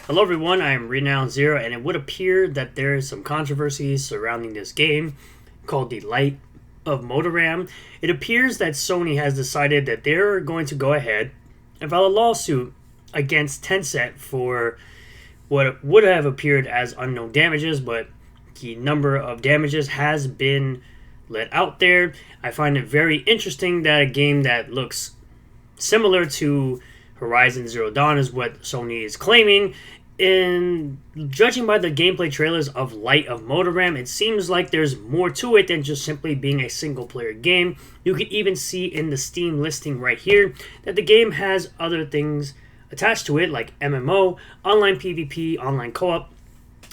Hello everyone, I am Renown Zero, and it would appear that there is some controversy surrounding this game called the Light of Motiram. It appears that Sony has decided that they're going to go ahead and file a lawsuit against Tencent for what would have appeared as unknown damages, but the number of damages has been let out there. I find it very interesting that a game that looks similar to Horizon Zero Dawn is what Sony is claiming. In judging by the gameplay trailers of Light of Motiram, it seems like there's more to it than just simply being a single player game. You can even see in the Steam listing right here that the game has other things attached to it like MMO, online PvP, online co-op,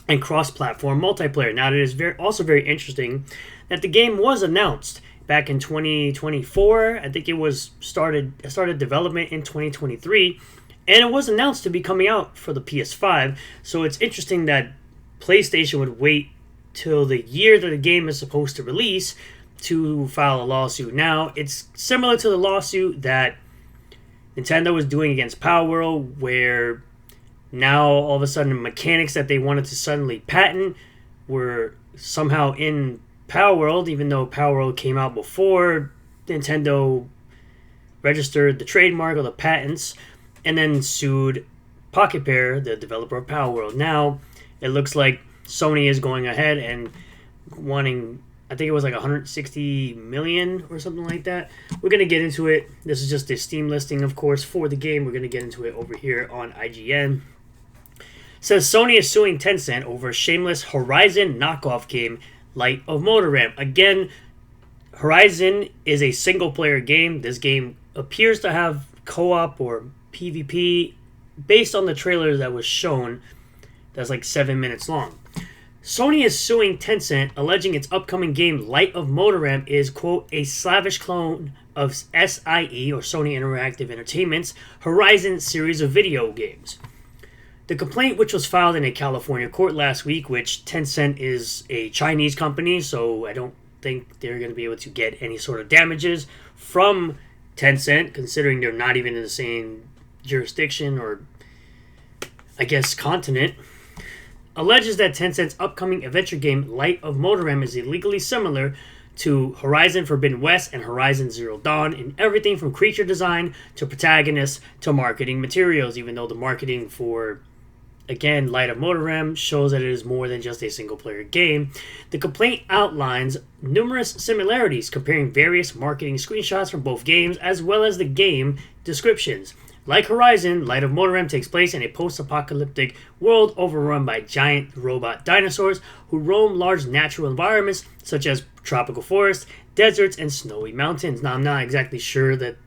and cross-platform multiplayer. Now, it is also very interesting that the game was announced back in 2024. I think it was started development in 2023, and it was announced to be coming out for the PS5. So it's interesting that PlayStation would wait till the year that the game is supposed to release to file a lawsuit. Now, it's similar to the lawsuit that Nintendo was doing against Power World, where now all of a sudden mechanics that they wanted to suddenly patent were somehow in Power World, even though Power World came out before Nintendo registered the trademark or the patents, and then sued Pocket Pair, the developer of Power World. Now, it looks like Sony is going ahead and wanting, I think it was like 160 million or something like that. We're going to get into it. This is just the Steam listing, of course, for the game. We're going to get into it over here on IGN. It says Sony is suing Tencent over a shameless Horizon knockoff game, Light of Motiram. Again, Horizon is a single-player game. This game appears to have co-op or PvP based on the trailer that was shown. That's like 7 minutes long. Sony is suing Tencent, alleging its upcoming game Light of Motiram is, quote, a slavish clone of SIE, or Sony Interactive Entertainment's Horizon series of video games. The complaint, which was filed in a California court last week, which Tencent is a Chinese company, so I don't think they're going to be able to get any sort of damages from Tencent, considering they're not even in the same jurisdiction or, I guess, continent, alleges that Tencent's upcoming adventure game Light of Motiram is illegally similar to Horizon Forbidden West and Horizon Zero Dawn in everything from creature design to protagonists to marketing materials, even though the marketing for, again, Light of Motiram shows that it is more than just a single-player game. The complaint outlines numerous similarities, comparing various marketing screenshots from both games as well as the game descriptions. Like Horizon, Light of Motiram takes place in a post-apocalyptic world overrun by giant robot dinosaurs who roam large natural environments such as tropical forests, deserts, and snowy mountains. Now, I'm not exactly sure that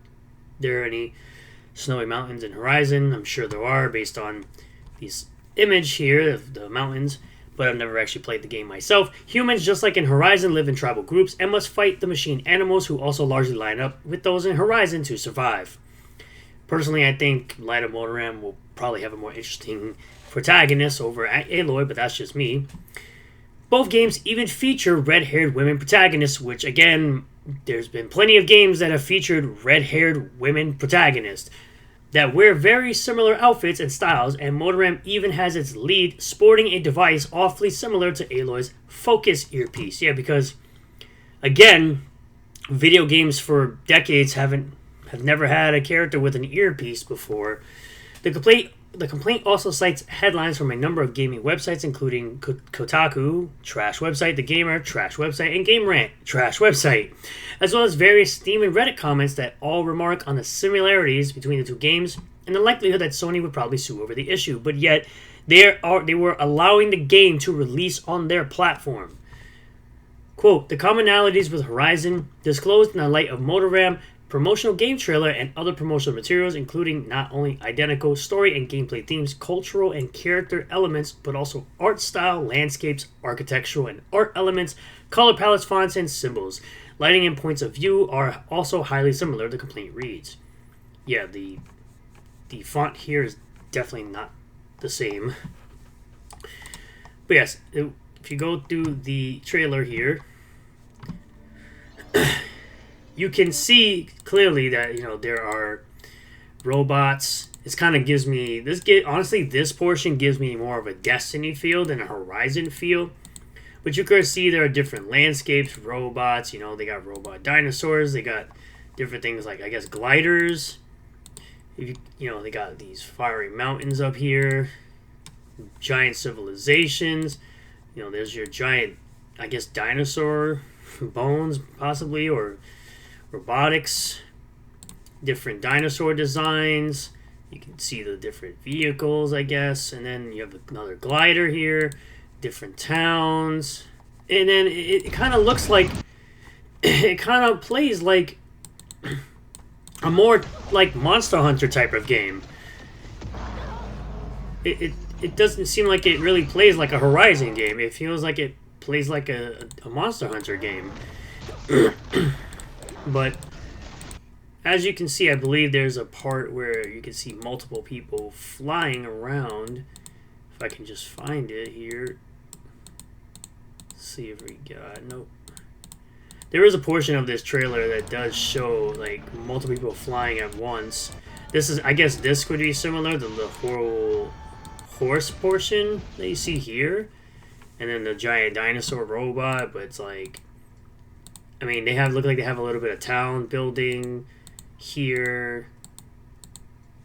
there are any snowy mountains in Horizon. I'm sure there are based on this image here of the mountains, but I've never actually played the game myself. Humans, just like in Horizon, live in tribal groups and must fight the machine animals who also largely line up with those in Horizon to survive. Personally, I think Light of Motiram will probably have a more interesting protagonist over Aloy, but that's just me. Both games even feature red-haired women protagonists, which, again, there's been plenty of games that have featured red-haired women protagonists that wear very similar outfits and styles, and Motiram even has its lead sporting a device awfully similar to Aloy's Focus earpiece. Yeah, because, again, video games for decades have never had a character with an earpiece before. The complaint also cites headlines from a number of gaming websites, including Kotaku, trash website, The Gamer, trash website, and Game Rant, trash website, as well as various Steam and Reddit comments that all remark on the similarities between the two games and the likelihood that Sony would probably sue over the issue. But yet, they were allowing the game to release on their platform. Quote, the commonalities with Horizon disclosed in the Light of Motiram promotional game trailer and other promotional materials, including not only identical story and gameplay themes, cultural and character elements, but also art style, landscapes, architectural and art elements, color palettes, fonts, and symbols. Lighting and points of view are also highly similar, the complaint reads. Yeah, the font here is definitely not the same. But yes, if you go through the trailer here, you can see clearly that, there are robots This kind of gives me honestly, this portion gives me more of a Destiny feel than a Horizon feel. But you can see there are different landscapes, robots. You know, they got robot dinosaurs. They got different things like, I guess, gliders. You know, they got these fiery mountains up here, giant civilizations. You know, there's your giant, I guess, dinosaur bones, possibly, or robotics. Different dinosaur designs. You can see the different vehicles, I guess. And then you have another glider here. Different towns. And then it kind of looks like... It kind of plays like a more like Monster Hunter type of game. It doesn't seem like it really plays like a Horizon game. It feels like it plays like a Monster Hunter game. But... as you can see, I believe there's a part where you can see multiple people flying around. If I can just find it here. Let's see if we got... nope. There is a portion of this trailer that does show, like, multiple people flying at once. This is... I guess this could be similar to the whole horse portion that you see here. And then the giant dinosaur robot, but it's like... I mean, they look like they have a little bit of town building... here,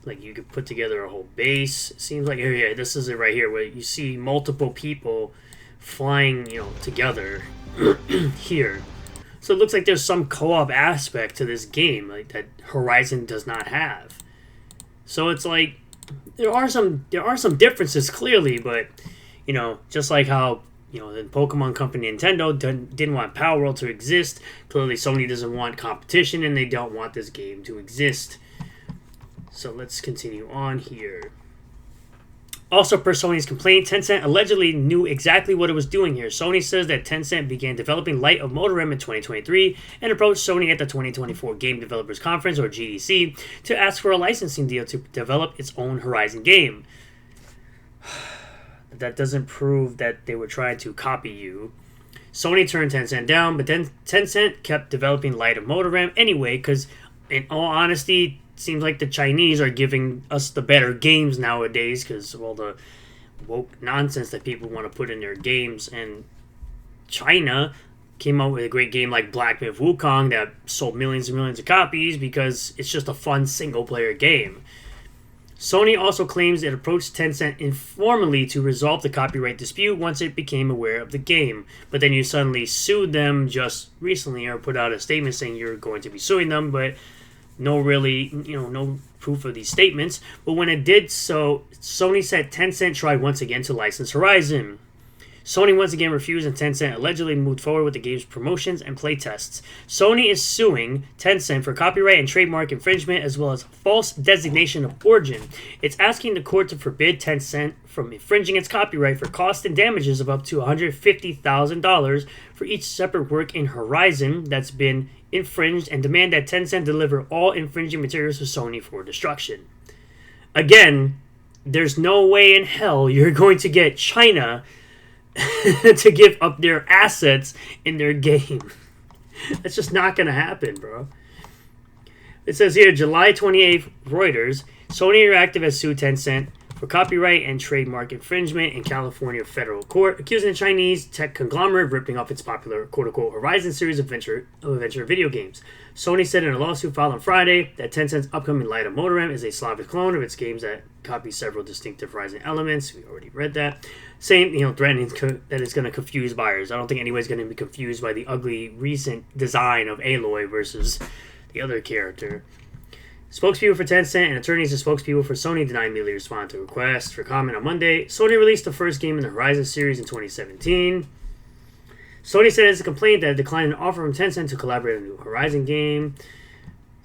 like you could put together a whole base. It seems like, oh yeah, this is it right here where you see multiple people flying, you know, together here. So it looks like there's some co-op aspect to this game, like that Horizon does not have. So it's like there are some differences clearly, but you know, just like how, you know, the Pokemon company Nintendo didn't want Power World to exist. Clearly, Sony doesn't want competition, and they don't want this game to exist. So let's continue on here. Also, per Sony's complaint, Tencent allegedly knew exactly what it was doing here. Sony says that Tencent began developing Light of Motiram in 2023 and approached Sony at the 2024 Game Developers Conference, or GDC, to ask for a licensing deal to develop its own Horizon game. That doesn't prove that they were trying to copy you. Sony turned Tencent down, but then Tencent kept developing Light of Motiram anyway, because in all honesty, it seems like the Chinese are giving us the better games nowadays because of all the woke nonsense that people want to put in their games. And China came out with a great game like Black Myth Wukong that sold millions and millions of copies because it's just a fun single-player game. Sony also claims it approached Tencent informally to resolve the copyright dispute once it became aware of the game. But then you suddenly sued them just recently, or put out a statement saying you're going to be suing them, but no proof of these statements. But when it did so, Sony said Tencent tried once again to license Horizon. Sony once again refused, and Tencent allegedly moved forward with the game's promotions and playtests. Sony is suing Tencent for copyright and trademark infringement as well as false designation of origin. It's asking the court to forbid Tencent from infringing its copyright for costs and damages of up to $150,000 for each separate work in Horizon that's been infringed, and demand that Tencent deliver all infringing materials to Sony for destruction. Again, there's no way in hell you're going to get China to give up their assets in their game. That's just not going to happen, bro. It says here, July 28th, Reuters, Sony Interactive has sued Tencent for copyright and trademark infringement in California federal court, accusing the Chinese tech conglomerate of ripping off its popular quote-unquote Horizon series of adventure video games. Sony said in a lawsuit filed on Friday that Tencent's upcoming Light of Motiram is a Slavic clone of its games that copy several distinctive Horizon elements. We already read that. Saying, threatening that it's going to confuse buyers. I don't think anybody's going to be confused by the ugly recent design of Aloy versus the other character. Spokespeople for Tencent and attorneys and spokespeople for Sony did not immediately respond to requests for comment on Monday. Sony released the first game in the Horizon series in 2017. Sony said it's a complaint that it declined an offer from Tencent to collaborate on a new Horizon game.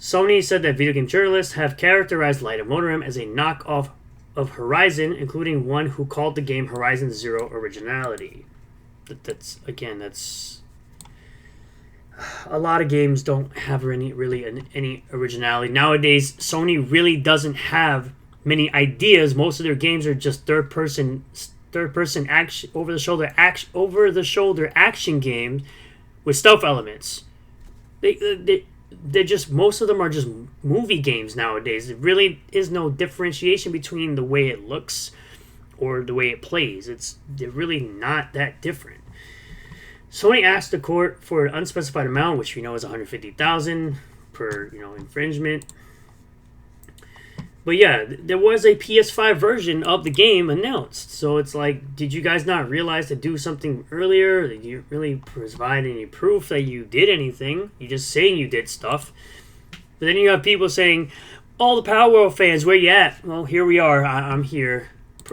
Sony said that video game journalists have characterized Light of Motiram as a knockoff of Horizon, including one who called the game Horizon Zero Originality. That's a lot of games don't have any originality. Nowadays, Sony really doesn't have many ideas. Most of their games are just third person action, over the shoulder action games with stealth elements. they're just, most of them are just movie games nowadays. It really is no differentiation between the way it looks or the way it plays. They're really not that different. Sony asked the court for an unspecified amount, which we know is $150,000 per infringement. But yeah, there was a PS5 version of the game announced. So it's like, did you guys not realize to do something earlier? Did you really provide any proof that you did anything? You're just saying you did stuff. But then you have people saying, all the Power World fans, where you at? Well, here we are. I'm here.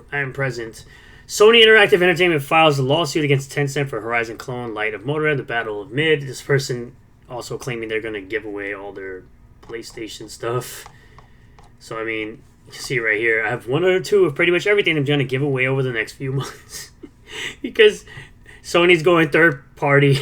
I'm present. Sony Interactive Entertainment files a lawsuit against Tencent for Horizon Clone Light of Motiram, the Battle of Mid. This person also claiming they're going to give away all their PlayStation stuff. So, I mean, you see right here, I have one or two of pretty much everything I'm going to give away over the next few months. Because Sony's going third party.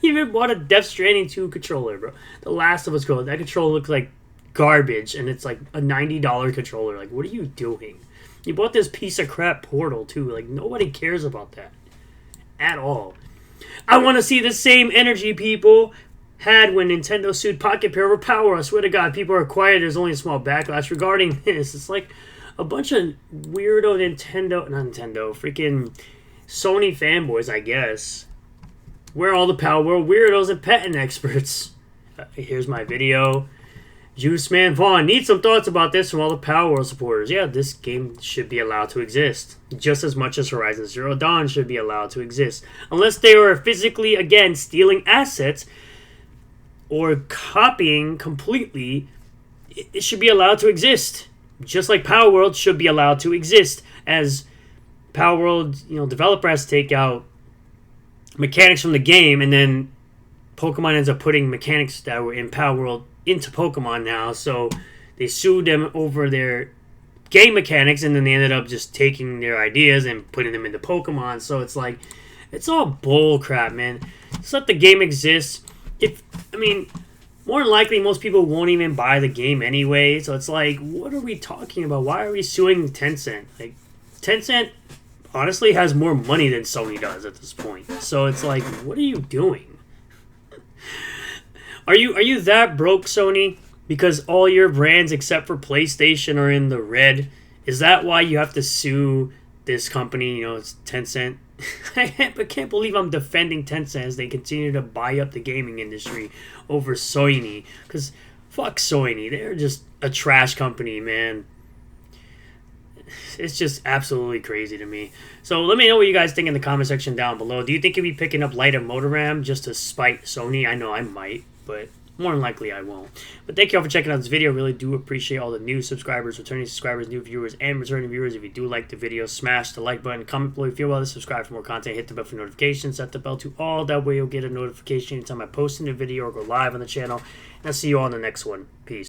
Even bought a Death Stranding 2 controller, bro. The Last of Us controller. That controller looks like garbage, and it's like a $90 controller. Like, what are you doing? You bought this piece of crap Portal, too. Like, nobody cares about that. At all. I want to see the same energy, people had when Nintendo sued Pocket Pair over Power. I swear to God, people are quiet. There's only a small backlash regarding this. It's like a bunch of weirdo freaking Sony fanboys, I guess. Where are all the Power World weirdos and patent experts? Here's my video. Juice Man Vaughn needs some thoughts about this from all the Power World supporters. Yeah, this game should be allowed to exist. Just as much as Horizon Zero Dawn should be allowed to exist. Unless they are physically, again, stealing assets or copying completely, it should be allowed to exist. Just like Power World should be allowed to exist. As Power World, developer has to take out mechanics from the game, and then Pokemon ends up putting mechanics that were in Power World into Pokemon now. So they sued them over their game mechanics, and then they ended up just taking their ideas and putting them into Pokemon. So it's like, it's all bull crap, man. Just let the game exist. More than likely, most people won't even buy the game anyway. So it's like, what are we talking about? Why are we suing Tencent? Like, Tencent honestly has more money than Sony does at this point. So it's like, what are you doing? Are you that broke, Sony? Because all your brands except for PlayStation are in the red? Is that why you have to sue this company? It's Tencent. I can't believe I'm defending Tencent as they continue to buy up the gaming industry over Sony. Because fuck Sony. They're just a trash company, man. It's just absolutely crazy to me. So let me know what you guys think in the comment section down below. Do you think you'll be picking up Light of Motiram just to spite Sony? I know I might, but more than likely I won't. But thank you all for checking out this video. Really do appreciate all the new subscribers, returning subscribers, new viewers, and returning viewers. If you do like the video, smash the like button, comment below if you feel well, subscribe for more content, hit the bell for notifications, set the bell to all. That way you'll get a notification anytime I post a new video or go live on the channel. And I'll see you all in the next one. Peace.